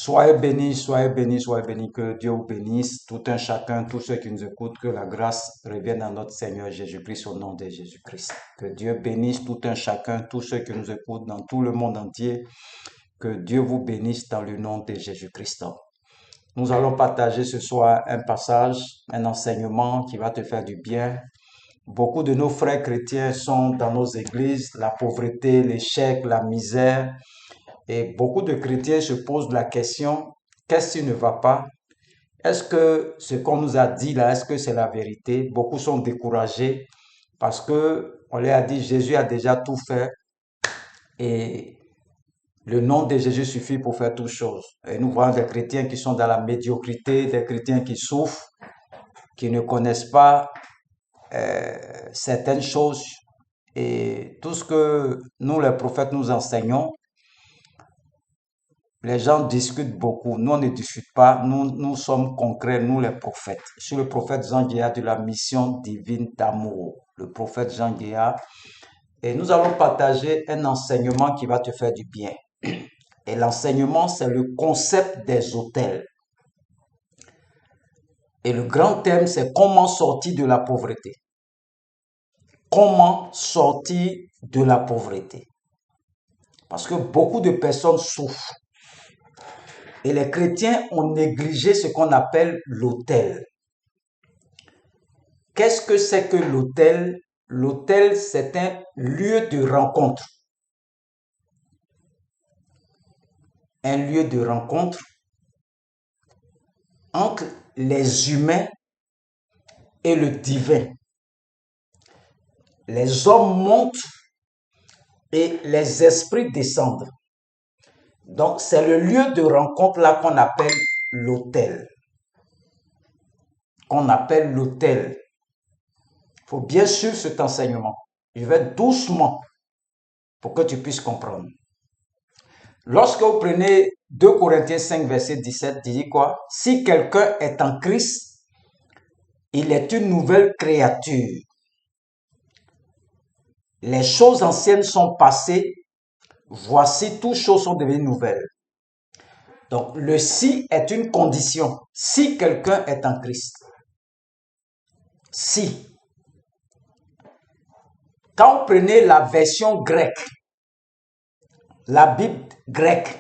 Soyez bénis, soyez bénis, soyez bénis. Que Dieu vous bénisse, tout un chacun, tous ceux qui nous écoutent, que la grâce revienne à notre Seigneur Jésus-Christ au nom de Jésus-Christ. Que Dieu bénisse tout un chacun, tous ceux qui nous écoutent dans tout le monde entier. Que Dieu vous bénisse dans le nom de Jésus-Christ. Nous allons partager ce soir un passage, un enseignement qui va te faire du bien. Beaucoup de nos frères chrétiens sont dans nos églises, la pauvreté, l'échec, la misère. Et beaucoup de chrétiens se posent la question, qu'est-ce qui ne va pas? Est-ce que ce qu'on nous a dit là, est-ce que c'est la vérité? Beaucoup sont découragés parce que on leur a dit Jésus a déjà tout fait et le nom de Jésus suffit pour faire toutes choses. Et nous voyons des chrétiens qui sont dans la médiocrité, des chrétiens qui souffrent, qui ne connaissent pas certaines choses. Et tout ce que nous, les prophètes, nous enseignons, les gens discutent beaucoup. Nous, on ne discute pas. Nous sommes concrets, nous, les prophètes. Je suis le prophète Jean Guéa de la mission divine d'amour. Le prophète Jean Guéa. Et nous allons partager un enseignement qui va te faire du bien. Et l'enseignement, c'est le concept des autels. Et le grand thème, c'est comment sortir de la pauvreté. Comment sortir de la pauvreté. Parce que beaucoup de personnes souffrent. Et les chrétiens ont négligé ce qu'on appelle l'autel. Qu'est-ce que c'est que l'autel? L'autel, c'est un lieu de rencontre. Un lieu de rencontre entre les humains et le divin. Les hommes montent et les esprits descendent. Donc, c'est le lieu de rencontre là qu'on appelle l'autel. Qu'on appelle l'autel. Il faut bien suivre cet enseignement. Je vais doucement pour que tu puisses comprendre. Lorsque vous prenez 2 Corinthiens 5, verset 17, il dit quoi? Si quelqu'un est en Christ, il est une nouvelle créature. Les choses anciennes sont passées, voici toutes choses sont devenues nouvelles. Donc, le si est une condition. Si quelqu'un est en Christ. Si. Quand vous prenez la version grecque, la Bible grecque,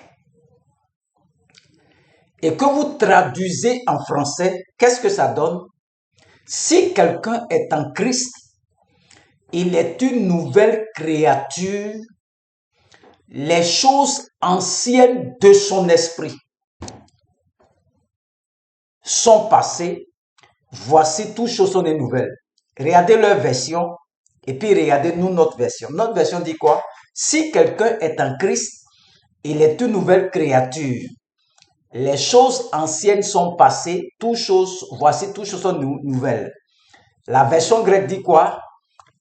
et que vous traduisez en français, qu'est-ce que ça donne? Si quelqu'un est en Christ, il est une nouvelle créature, les choses anciennes de son esprit sont passées, voici toutes choses sont des nouvelles. Regardez leur version et puis regardez nous notre version. Notre version dit quoi? Si quelqu'un est en Christ, il est une nouvelle créature. Les choses anciennes sont passées, voici toutes choses sont nouvelles. La version grecque dit quoi?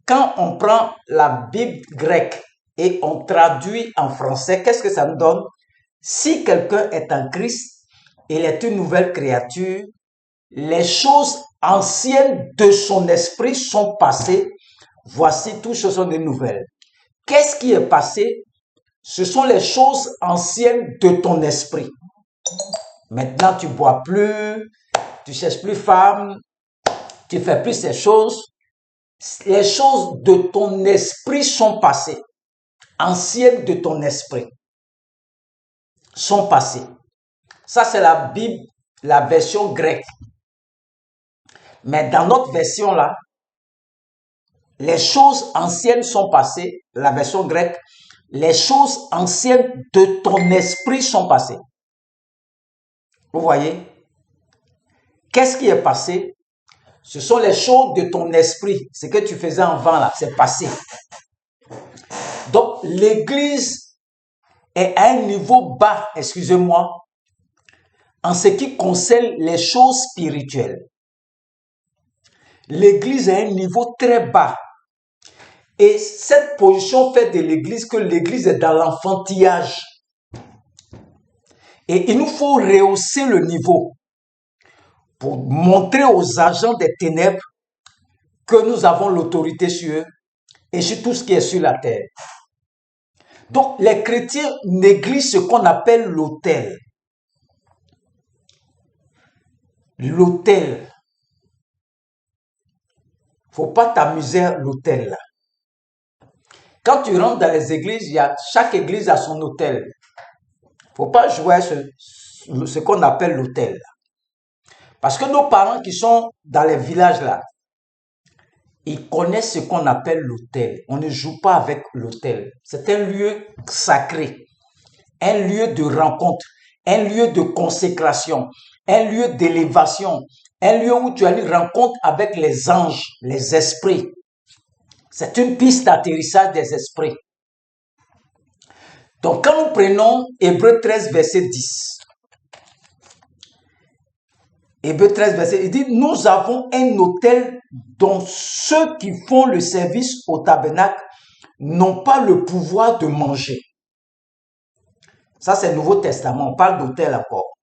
Quand on prend la Bible grecque et on traduit en français, qu'est-ce que ça nous donne? Si quelqu'un est en Christ, il est une nouvelle créature. Les choses anciennes de son esprit sont passées. Voici toutes choses sont des nouvelles. Qu'est-ce qui est passé? Ce sont les choses anciennes de ton esprit. Maintenant, tu bois plus, tu cherches plus femme, tu fais plus ces choses. Les choses de ton esprit sont passées. Anciennes de ton esprit sont passées. Ça, c'est la Bible, la version grecque. Mais dans notre version là, les choses anciennes sont passées. La version grecque, les choses anciennes de ton esprit sont passées. Vous voyez? Qu'est-ce qui est passé? Ce sont les choses de ton esprit. Ce que tu faisais avant là, c'est passé. Donc, l'église est à un niveau bas, excusez-moi, en ce qui concerne les choses spirituelles. L'église est à un niveau très bas. Et cette position fait de l'église que l'église est dans l'enfantillage. Et il nous faut rehausser le niveau pour montrer aux agents des ténèbres que nous avons l'autorité sur eux et sur tout ce qui est sur la terre. Donc, les chrétiens négligent ce qu'on appelle l'autel. l'autel. Faut pas t'amuser à l'autel là. Quand tu rentres dans les églises, chaque église a son autel. Faut pas jouer à ce qu'on appelle l'autel. Parce que nos parents qui sont dans les villages là, ils connaissent ce qu'on appelle l'autel. On ne joue pas avec l'autel. C'est un lieu sacré, un lieu de rencontre, un lieu de consécration, un lieu d'élévation, un lieu où tu as une rencontre avec les anges, les esprits. C'est une piste d'atterrissage des esprits. Donc, quand nous prenons Hébreux 13, verset 10, Hébreux 13, verset 10, il dit, nous avons un autel dont ceux qui font le service au tabernacle n'ont pas le pouvoir de manger. Ça, c'est le Nouveau Testament. On parle d'autel encore.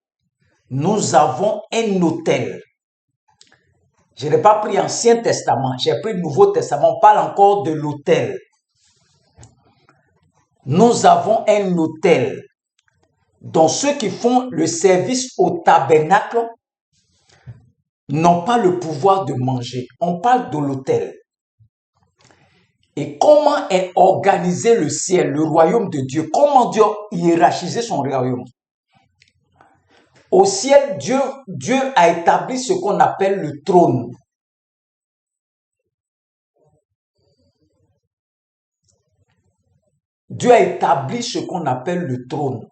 Nous avons un autel. Je n'ai pas pris Ancien Testament, j'ai pris le Nouveau Testament. On parle encore de l'autel. Nous avons un autel dont ceux qui font le service au tabernacle n'ont pas le pouvoir de manger. On parle de l'autel. Et comment est organisé le ciel, le royaume de Dieu? Comment Dieu a hiérarchisé son royaume? Au ciel, Dieu a établi ce qu'on appelle le trône. Dieu a établi ce qu'on appelle le trône.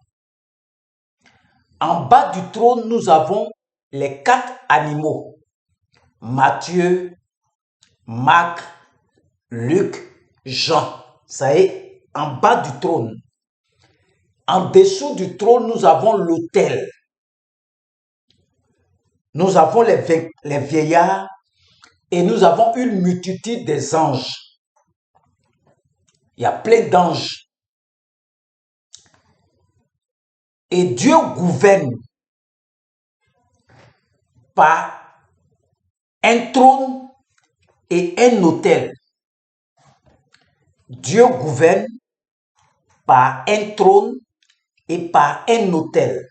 En bas du trône, nous avons les 4 animaux. Matthieu, Marc, Luc, Jean. Ça est, en bas du trône. En dessous du trône, nous avons l'autel. Nous avons les vieillards et nous avons une multitude des anges. Il y a plein d'anges. Et Dieu gouverne par un trône et un autel. Dieu gouverne par un trône et par un autel.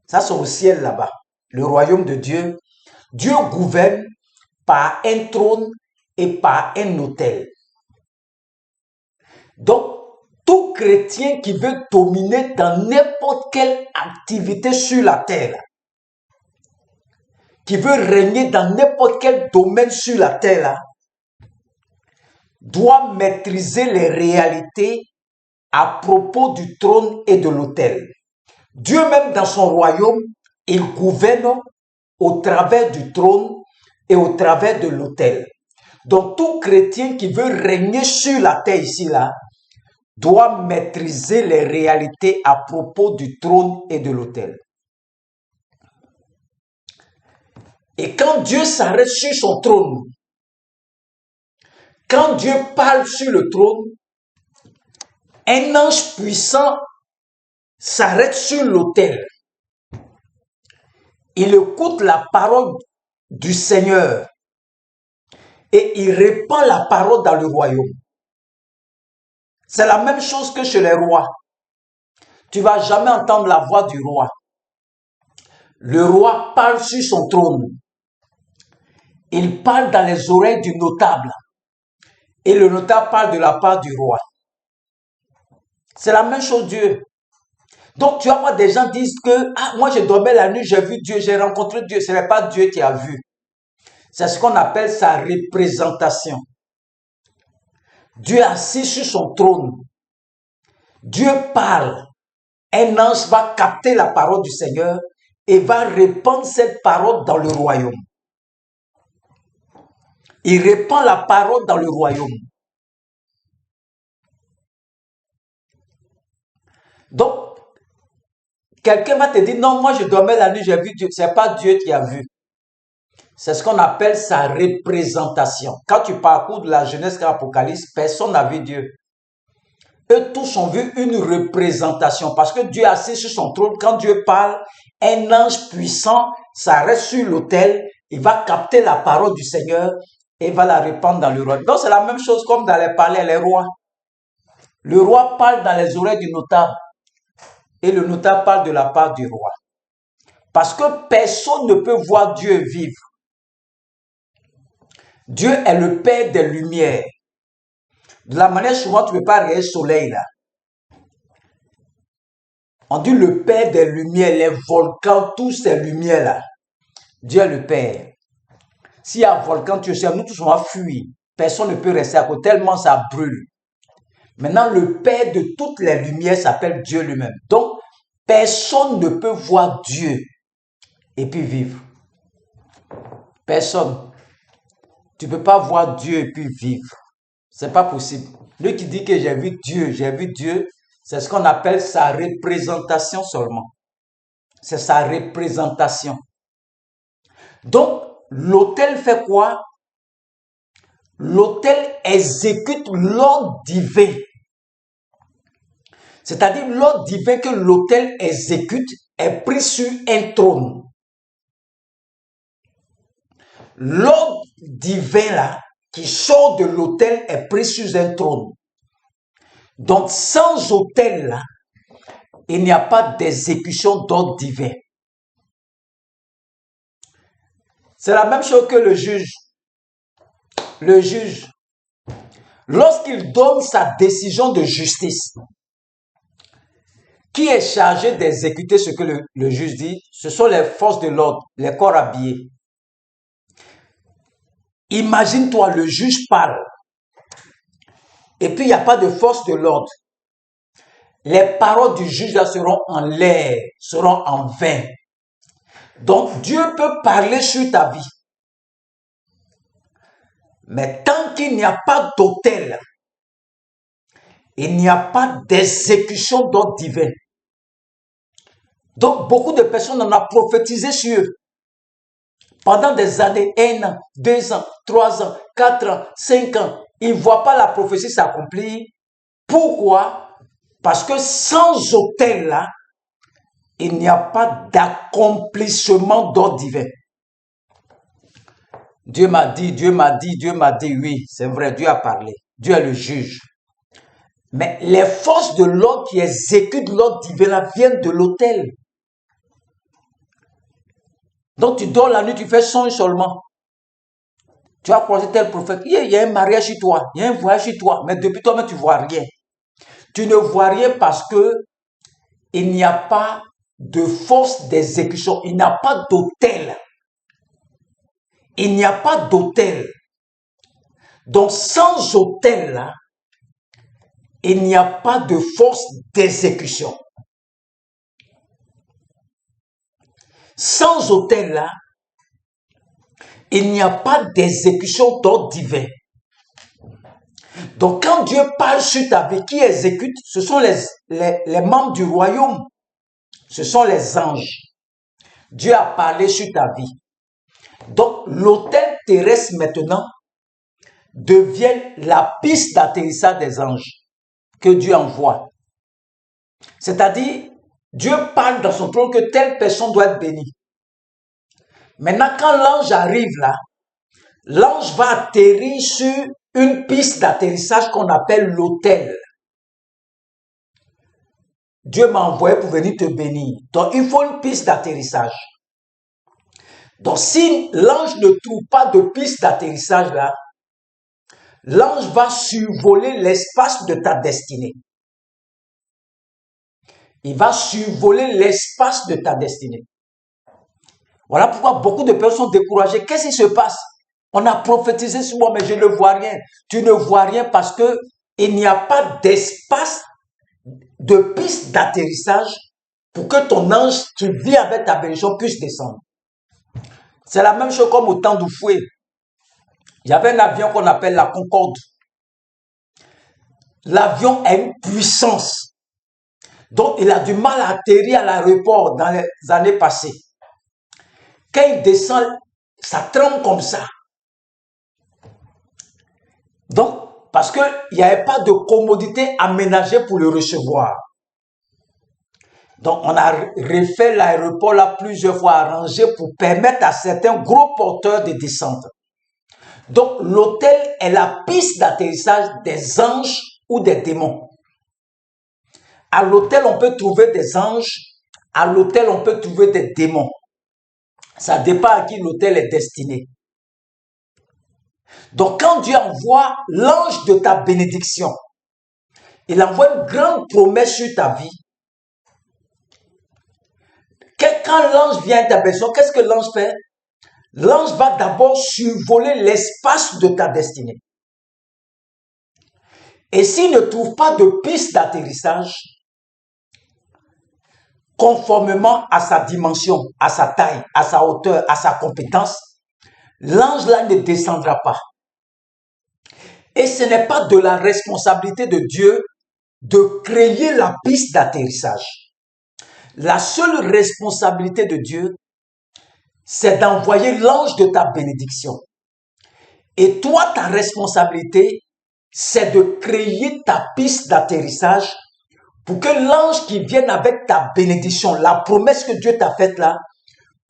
Ça, c'est au ciel là-bas. Le royaume de Dieu. Dieu gouverne par un trône et par un autel. Donc, tout chrétien qui veut dominer dans n'importe quelle activité sur la terre, qui veut régner dans n'importe quel domaine sur la terre, doit maîtriser les réalités à propos du trône et de l'autel. Dieu même dans son royaume, il gouverne au travers du trône et au travers de l'autel. Donc tout chrétien qui veut régner sur la terre ici, doit maîtriser les réalités à propos du trône et de l'autel. Et quand Dieu s'arrête sur son trône, quand Dieu parle sur le trône, un ange puissant s'arrête sur l'autel. Il écoute la parole du Seigneur et il répand la parole dans le royaume. C'est la même chose que chez les rois. Tu ne vas jamais entendre la voix du roi. Le roi parle sur son trône. Il parle dans les oreilles du notable. Et le notable parle de la part du roi. C'est la même chose Dieu. Donc tu vas voir des gens disent que moi je dormais la nuit, j'ai vu Dieu, j'ai rencontré Dieu. Ce n'est pas Dieu qui a vu. C'est ce qu'on appelle sa représentation. Dieu est assis sur son trône. Dieu parle. Un ange va capter la parole du Seigneur et va répandre cette parole dans le royaume. Il répand la parole dans le royaume. Donc, quelqu'un va te dire, non, moi je dormais la nuit, j'ai vu Dieu. Ce n'est pas Dieu qui a vu. C'est ce qu'on appelle sa représentation. Quand tu parcours de la Genèse à l'Apocalypse, personne n'a vu Dieu. Eux tous ont vu une représentation parce que Dieu est assis sur son trône. Quand Dieu parle, un ange puissant s'arrête sur l'autel, il va capter la parole du Seigneur et va la répandre dans le royaume. Donc c'est la même chose comme dans les palais, les rois. Le roi parle dans les oreilles du notable et le notable parle de la part du roi. Parce que personne ne peut voir Dieu vivre. Dieu est le Père des lumières. De la manière souvent, tu ne peux pas regarder le soleil là. On dit le Père des lumières, les volcans, toutes ces lumières là. Dieu est le Père. S'il y a un volcan, tu sais, nous tous on va fuir. Personne ne peut rester à côté, tellement ça brûle. Maintenant, le Père de toutes les lumières s'appelle Dieu lui-même. Donc, personne ne peut voir Dieu et puis vivre. Personne. Tu ne peux pas voir Dieu et puis vivre. C'est pas possible. Lui qui dit que j'ai vu Dieu, c'est ce qu'on appelle sa représentation seulement. C'est sa représentation. Donc, l'autel fait quoi? L'autel exécute l'ordre divin. C'est-à-dire l'ordre divin que l'autel exécute est pris sur un trône. L'ordre divin là, qui sort de l'autel est pris sur un trône. Donc sans autel là, il n'y a pas d'exécution d'ordre divin. C'est la même chose que le juge. Le juge, lorsqu'il donne sa décision de justice, qui est chargé d'exécuter ce que le juge dit? Ce sont les forces de l'ordre, les corps habillés. Imagine-toi, le juge parle. Et puis, il n'y a pas de force de l'ordre. Les paroles du juge là seront en l'air, seront en vain. Donc, Dieu peut parler sur ta vie. Mais tant qu'il n'y a pas d'autel, il n'y a pas d'exécution d'ordre divin. Donc, beaucoup de personnes en ont prophétisé sur eux. Pendant des années, 1 an, 2 ans, 3 ans, 4 ans, 5 ans, ils ne voient pas la prophétie s'accomplir. Pourquoi? Parce que sans autel là, il n'y a pas d'accomplissement d'ordre divin. Dieu m'a dit, oui, c'est vrai, Dieu a parlé. Dieu est le juge. Mais les forces de l'ordre qui exécutent l'ordre divin là viennent de l'autel. Donc tu dors la nuit, tu fais songe seulement. Tu as croisé tel prophète. Il y a un mariage chez toi, il y a un voyage chez toi, mais depuis toi-même tu ne vois rien. Tu ne vois rien parce que il n'y a pas de force d'exécution, il n'y a pas d'autel. Il n'y a pas d'autel. Donc sans autel là, il n'y a pas de force d'exécution. Sans autel là, il n'y a pas d'exécution d'ordre divin. Donc quand Dieu parle sur ta vie, qui exécute? Ce sont les membres du royaume. Ce sont les anges. Dieu a parlé sur ta vie. Donc l'autel terrestre maintenant devient la piste d'atterrissage des anges que Dieu envoie. C'est-à-dire, Dieu parle dans son trône que telle personne doit être bénie. Maintenant, quand l'ange arrive là, l'ange va atterrir sur une piste d'atterrissage qu'on appelle l'autel. Dieu m'a envoyé pour venir te bénir. Donc, il faut une piste d'atterrissage. Donc, si l'ange ne trouve pas de piste d'atterrissage là, l'ange va survoler l'espace de ta destinée. Il va survoler l'espace de ta destinée. Voilà pourquoi beaucoup de personnes sont découragées. Qu'est-ce qui se passe? On a prophétisé sur moi, mais je ne vois rien. Tu ne vois rien parce que il n'y a pas d'espace de piste d'atterrissage pour que ton ange qui vit avec ta bénédiction puisse descendre. C'est la même chose comme au temps d'Oufoué. Il y avait un avion qu'on appelle la Concorde. L'avion a une puissance. Donc, il a du mal à atterrir à l'aéroport dans les années passées. Quand il descend, ça tremble comme ça. Donc, parce qu'il n'y avait pas de commodité aménagée pour le recevoir. Donc, on a refait l'aéroport là plusieurs fois arrangé pour permettre à certains gros porteurs de descendre. Donc, l'autel est la piste d'atterrissage des anges ou des démons. À l'autel, on peut trouver des anges. À l'autel, on peut trouver des démons. Ça dépend à qui l'autel est destiné. Donc quand Dieu envoie l'ange de ta bénédiction, il envoie une grande promesse sur ta vie. Quand l'ange vient à ta bénédiction, qu'est-ce que l'ange fait? L'ange va d'abord survoler l'espace de ta destinée. Et s'il ne trouve pas de piste d'atterrissage, conformément à sa dimension, à sa taille, à sa hauteur, à sa compétence, l'ange là ne descendra pas. Et ce n'est pas de la responsabilité de Dieu de créer la piste d'atterrissage. La seule responsabilité de Dieu, c'est d'envoyer l'ange de ta bénédiction. Et toi, ta responsabilité, c'est de créer ta piste d'atterrissage pour que l'ange qui vienne avec ta bénédiction, la promesse que Dieu t'a faite là,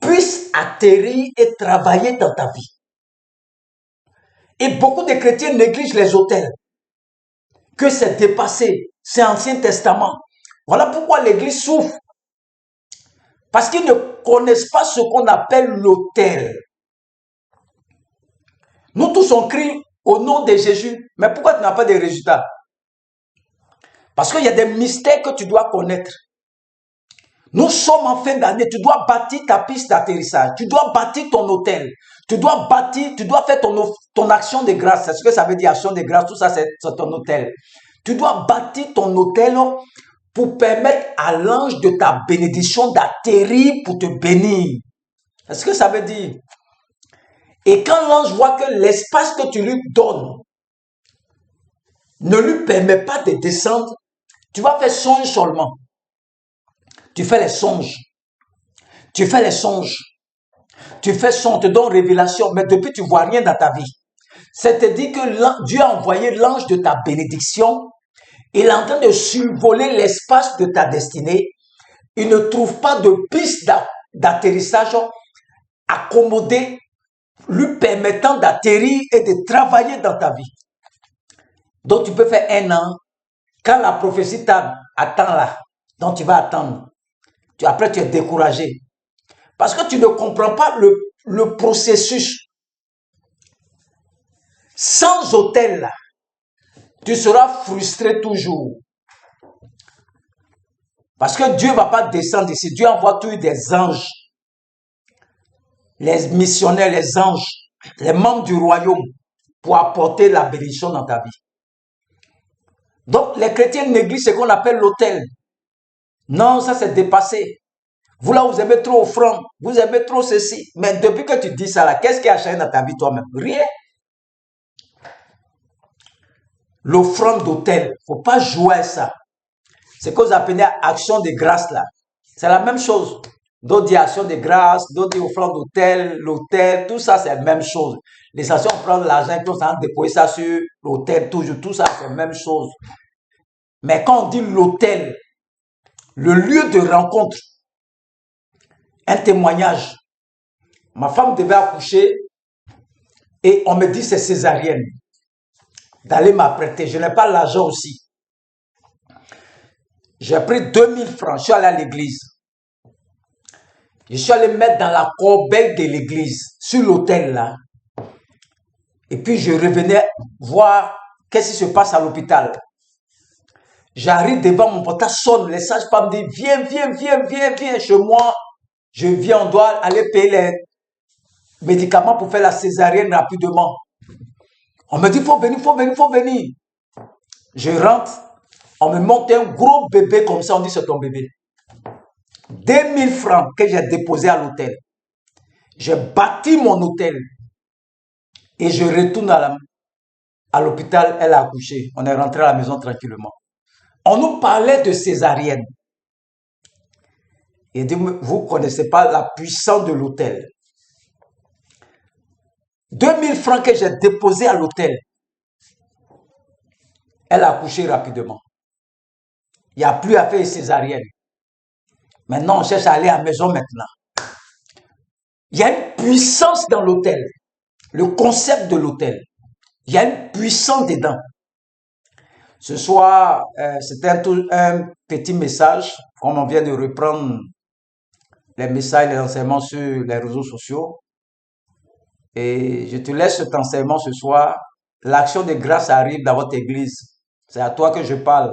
puisse atterrir et travailler dans ta vie. Et beaucoup de chrétiens négligent les autels, que c'est dépassé, c'est Ancien Testament. Voilà pourquoi l'Église souffre. Parce qu'ils ne connaissent pas ce qu'on appelle l'autel. Nous tous on crie au nom de Jésus, mais pourquoi tu n'as pas de résultats? Parce qu'il y a des mystères que tu dois connaître. Nous sommes en fin d'année, tu dois bâtir ta piste d'atterrissage, tu dois bâtir ton hôtel, tu dois faire ton action de grâce. C'est ce que ça veut dire, action de grâce, tout ça c'est ton hôtel. Tu dois bâtir ton hôtel pour permettre à l'ange de ta bénédiction d'atterrir pour te bénir. C'est ce que ça veut dire. Et quand l'ange voit que l'espace que tu lui donnes ne lui permet pas de descendre, tu vas faire songe seulement. Tu fais les songes. Tu fais les songes. Tu fais son, on te donne révélation, mais depuis tu ne vois rien dans ta vie. C'est-à-dire que Dieu a envoyé l'ange de ta bénédiction. Il est en train de survoler l'espace de ta destinée. Il ne trouve pas de piste d'atterrissage accommodée, lui permettant d'atterrir et de travailler dans ta vie. Donc tu peux faire 1 an. Quand la prophétie t'attend là, donc tu vas attendre. Après tu es découragé. Parce que tu ne comprends pas le processus. Sans autel là, tu seras frustré toujours. Parce que Dieu ne va pas descendre ici. Dieu envoie toujours des anges. Les missionnaires, les anges, les membres du royaume pour apporter la bénédiction dans ta vie. Donc, les chrétiens négligent ce qu'on appelle l'autel. Non, ça c'est dépassé. Vous là, vous aimez trop offrande, vous aimez trop ceci. Mais depuis que tu dis ça là, qu'est-ce qui a changé dans ta vie toi-même? Rien. L'offrande d'autel, il ne faut pas jouer à ça. C'est ce que vous appelez action de grâce là. C'est la même chose. D'autres disent action de grâce, d'autres disent offrande d'autel, l'autel, tout ça c'est la même chose. Les actions, on prend l'argent, on s'en dépose ça sur l'autel, toujours, tout ça c'est la même chose. Mais quand on dit l'autel, le lieu de rencontre, un témoignage. Ma femme devait accoucher et on me dit c'est césarienne. D'aller m'apprêter. Je n'ai pas l'argent aussi. J'ai pris 2000 francs. Je suis allé à l'église. Je suis allé mettre dans la corbeille de l'église, sur l'autel là. Et puis je revenais voir qu'est-ce qui se passe à l'hôpital. J'arrive devant mon portable, sonne, les sages-femmes me disent viens chez moi. Je viens, on doit aller payer les médicaments pour faire la césarienne rapidement. On me dit faut venir. Je rentre, on me monte un gros bébé comme ça, on dit c'est ton bébé. 2000 francs que j'ai déposé à l'hôtel. J'ai bâti mon hôtel et je retourne à l'hôpital, elle a accouché. On est rentré à la maison tranquillement. On nous parlait de césarienne. Et dit, vous ne connaissez pas la puissance de l'hôtel. 2000 francs que j'ai déposé à l'hôtel. Elle a accouché rapidement. Il n'y a plus à faire césarienne. Maintenant, on cherche à aller à la maison maintenant. Il y a une puissance dans l'hôtel. Le concept de l'hôtel. Il y a une puissance dedans. Ce soir, c'était un petit message, comme on vient de reprendre les messages, les enseignements sur les réseaux sociaux. Et je te laisse cet enseignement ce soir. L'action de grâce arrive dans votre église. C'est à toi que je parle.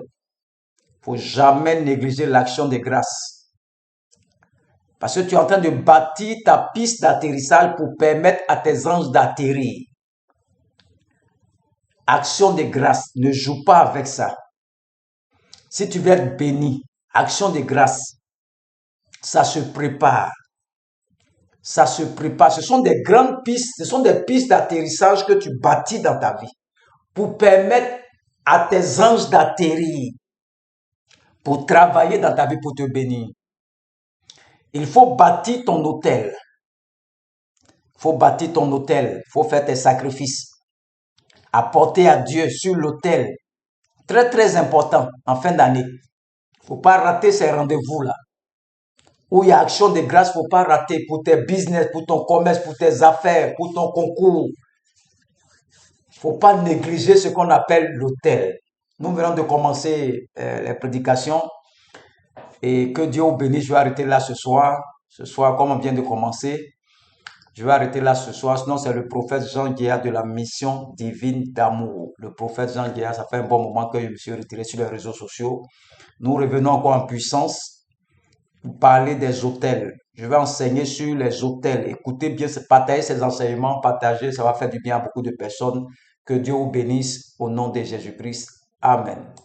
Faut jamais négliger l'action de grâce. Parce que tu es en train de bâtir ta piste d'atterrissage pour permettre à tes anges d'atterrir. Action de grâce, ne joue pas avec ça. Si tu veux être béni, action de grâce, ça se prépare. Ça se prépare. Ce sont des grandes pistes, ce sont des pistes d'atterrissage que tu bâtis dans ta vie pour permettre à tes anges d'atterrir, pour travailler dans ta vie, pour te bénir. Il faut bâtir ton hôtel. Il faut bâtir ton hôtel. Il faut faire tes sacrifices. Apporter à Dieu sur l'autel. Très, très important en fin d'année. Il ne faut pas rater ces rendez-vous-là. Où il y a action de grâce, il ne faut pas rater pour tes business, pour ton commerce, pour tes affaires, pour ton concours. Il ne faut pas négliger ce qu'on appelle l'autel. Nous venons de commencer les prédications. Et que Dieu vous bénisse. Je vais arrêter là ce soir. Ce soir, comme on vient de commencer, je vais arrêter là ce soir. Sinon, c'est le prophète Jean Guéa de la mission divine d'amour. Le prophète Jean Guéa, ça fait un bon moment que je me suis retiré sur les réseaux sociaux. Nous revenons encore en puissance pour parler des hôtels. Je vais enseigner sur les hôtels. Écoutez bien, partagez ces enseignements, partagez, ça va faire du bien à beaucoup de personnes. Que Dieu vous bénisse au nom de Jésus-Christ. Amen.